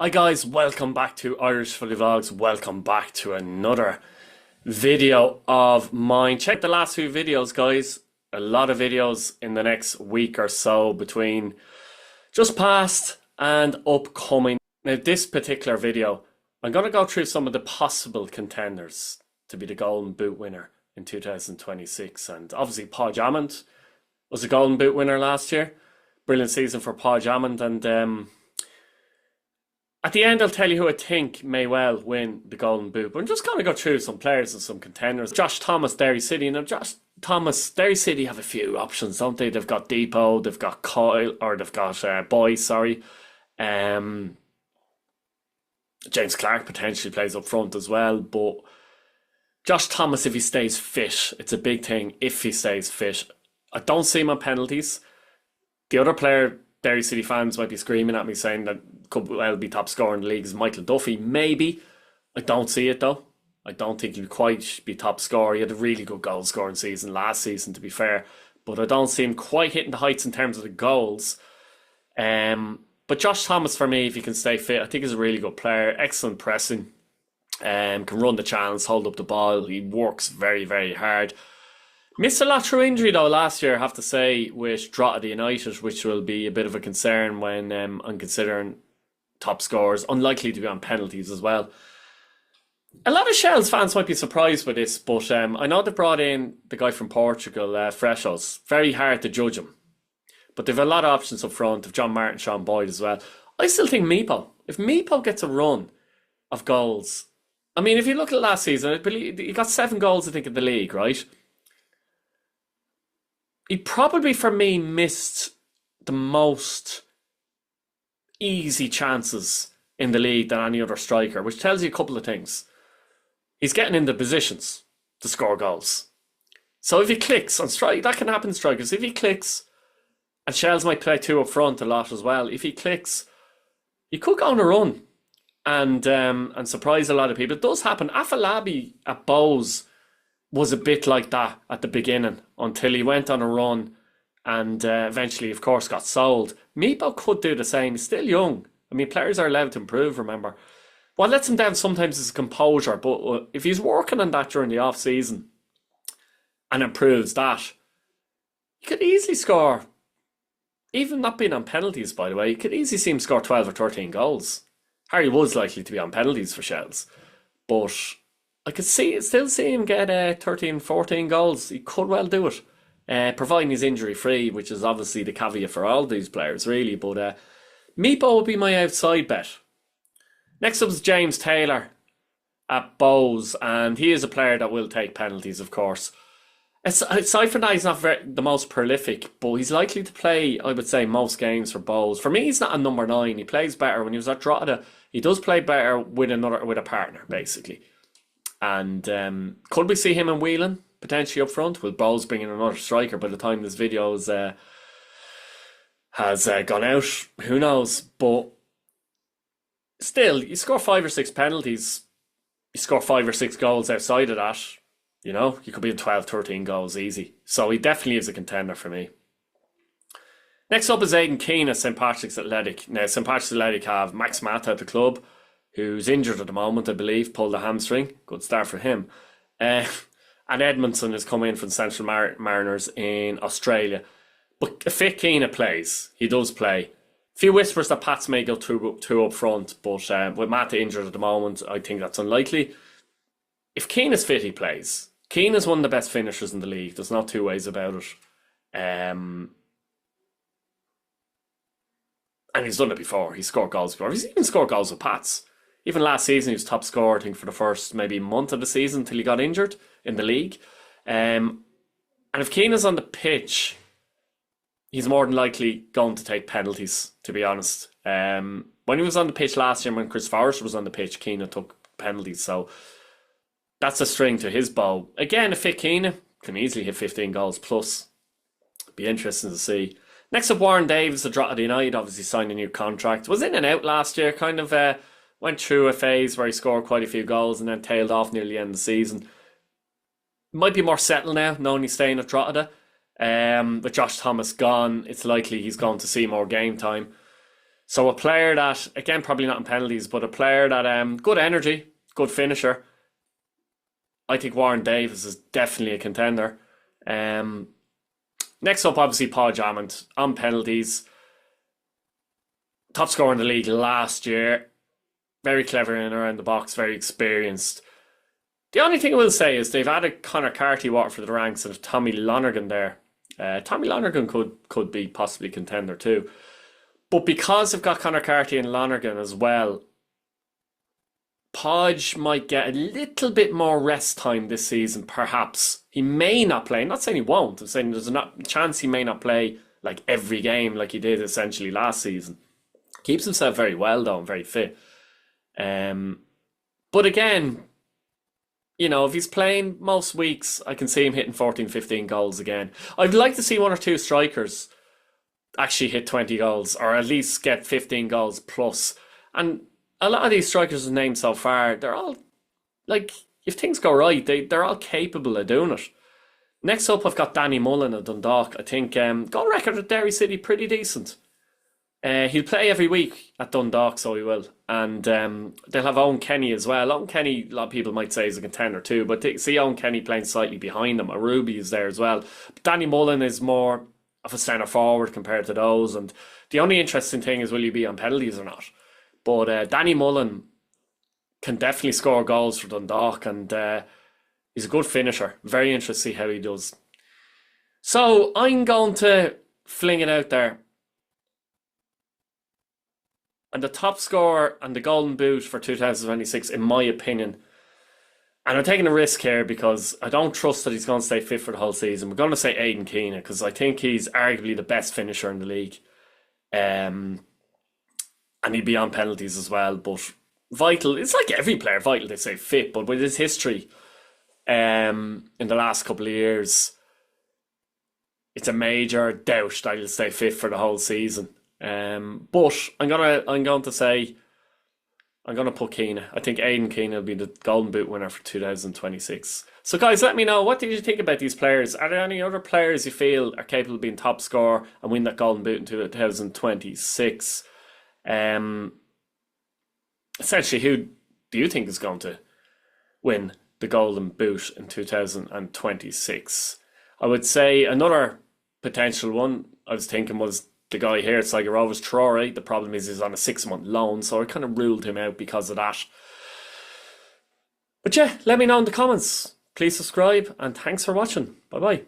Hi guys, welcome back to Irish Footy Vlogs. Welcome back to another video of mine. Check the last few videos, guys. A lot of videos in the next week or so between just past and upcoming. Now, this particular video, I'm going to go through some of the possible contenders to be the Golden Boot winner in 2026. And obviously, Paul Hammond was a Golden Boot winner last year. Brilliant season for Paul Hammond, and at the end, I'll tell you who I think may well win the Golden Boot. But I'm just going to go through some players and some contenders. Josh Thomas, Derry City. Now, Josh Thomas, Derry City have a few options, don't they? They've got Depot, they've got Coyle, or they've got Boy, sorry. James Clark potentially plays up front as well. But Josh Thomas, if he stays fit, it's a big thing if he stays fit. I don't see him on penalties. The other player Derry City fans might be screaming at me saying that could well be top scorer in the league is Michael Duffy. Maybe. I don't see it though. I don't think he'll quite be top scorer. He had a really good goal scoring season last season, to be fair. But I don't see him quite hitting the heights in terms of the goals. But Josh Thomas, for me, if he can stay fit, I think he's a really good player. Excellent pressing. Can run the channels, hold up the ball. He works very, very hard. Missed a lot through injury though last year, I have to say, with Drogheda United, which will be a bit of a concern when I'm considering top scorers. Unlikely to be on penalties as well. A lot of Shells fans might be surprised by this, but I know they've brought in the guy from Portugal, Freshos. Very hard to judge him. But they've a lot of options up front, of John Martin, Sean Boyd as well. I still think Meepo. If Meepo gets a run of goals, I mean, if you look at last season, I believe he got 7 goals, I think, in the league, right? He probably, for me, missed the most easy chances in the league than any other striker, which tells you a couple of things. He's getting into positions to score goals. So if he clicks on strike, that can happen to strikers. If he clicks, and Shells might play 2 up front a lot as well. If he clicks, he could go on a run and surprise a lot of people. It does happen. Afolabi at Bows was a bit like that at the beginning until he went on a run and eventually, of course, got sold. Meepo could do the same. He's still young. I mean, players are allowed to improve, remember. What lets him down sometimes is composure, but if he's working on that during the off-season and improves that, he could easily score, even not being on penalties, by the way, you could easily see him score 12 or 13 goals. Harry was likely to be on penalties for Shells, but I could still see him get 13, 14 goals. He could well do it, providing he's injury free, which is obviously the caveat for all these players, really. But Meepo would be my outside bet. Next up is James Taylor at Bows, and he is a player that will take penalties, of course. Aside from that, he's not the most prolific, but he's likely to play, I would say, most games for Bows. For me, he's not a number 9. He plays better when he was at Drogheda. He does play better with a partner, basically. And could we see him in Whelan potentially up front? Will Bowles bring in another striker by the time this video has gone out? Who knows? But still, you score 5 or 6 penalties, you score 5 or 6 goals outside of that, you know, you could be in 12, 13 goals easy. So he definitely is a contender for me. Next up is Aidan Keane at St Patrick's Athletic. Now, St Patrick's Athletic have Max Mata at the club, who's injured at the moment, I believe, pulled a hamstring. Good start for him. And Edmondson has come in from Central Mariners in Australia. But a fit Keane plays. He does play. A few whispers that Pats may go two up front, but with Mata injured at the moment, I think that's unlikely. If Keane is fit, he plays. Keane is one of the best finishers in the league. There's no two ways about it. And he's done it before. He's scored goals before. He's even scored goals with Pats. Even last season, he was top scorer, I think, for the first maybe month of the season until he got injured in the league. And if Keane is on the pitch, he's more than likely going to take penalties, to be honest. When he was on the pitch last year, when Chris Forrester was on the pitch, Keane took penalties. So that's a string to his bow. Again, a fit Keane can easily hit 15 goals plus. Be interesting to see. Next up, Warren Davis at Drogheda United, obviously signed a new contract. Was in and out last year, kind of went through a phase where he scored quite a few goals and then tailed off near the end of the season. Might be more settled now, knowing he's staying at Drogheda. With Josh Thomas gone, it's likely he's going to see more game time. So a player that, again, probably not in penalties, but a player that good energy, good finisher. I think Warren Davis is definitely a contender. Next up, obviously, Paul Drummond on penalties. Top scorer in the league last year. Very clever in around the box, very experienced. The only thing I will say is they've added Connor Carty Waterford to the ranks and Tommy Lonergan there. Tommy Lonergan could be possibly contender too. But because they've got Connor Carty and Lonergan as well, Podge might get a little bit more rest time this season, perhaps. He may not play. I'm not saying he won't. I'm saying there's a chance he may not play like every game like he did essentially last season. Keeps himself very well though and very fit. But again, you know, if he's playing most weeks, I can see him hitting 14, 15 goals again. I'd like to see one or two strikers actually hit 20 goals or at least get 15 goals plus. And a lot of these strikers named so far, they're all, like, if things go right, they're all capable of doing it. Next up, I've got Danny Mullen of Dundalk. I think goal record at Derry City, pretty decent. He'll play every week at Dundalk, so he will. And they'll have Owen Kenny as well. Owen Kenny, a lot of people might say is a contender too, but they see Owen Kenny playing slightly behind him. Ruby is there as well. But Danny Mullen is more of a centre forward compared to those. And the only interesting thing is, will he be on penalties or not? But Danny Mullen can definitely score goals for Dundalk, and he's a good finisher. Very interested to see how he does. So I'm going to fling it out there. And the top scorer and the Golden Boot for 2026, in my opinion, and I'm taking a risk here because I don't trust that he's going to stay fit for the whole season. We're going to say Aidan Keena because I think he's arguably the best finisher in the league. And he'd be on penalties as well. But vital, it's like every player, vital they say fit, but with his history in the last couple of years, it's a major doubt that he'll stay fit for the whole season. But I'm going to put Keena. I think Aidan Keena will be the Golden Boot winner for 2026. So guys, let me know, what did you think about these players? Are there any other players you feel are capable of being top scorer and win that Golden Boot in 2026? Essentially, who do you think is going to win the Golden Boot in 2026? I would say another potential one I was thinking was the guy here, it's like Rovers Traore. The problem is he's on a 6-month loan, so I kind of ruled him out because of that. But yeah, let me know in the comments. Please subscribe, and thanks for watching. Bye bye.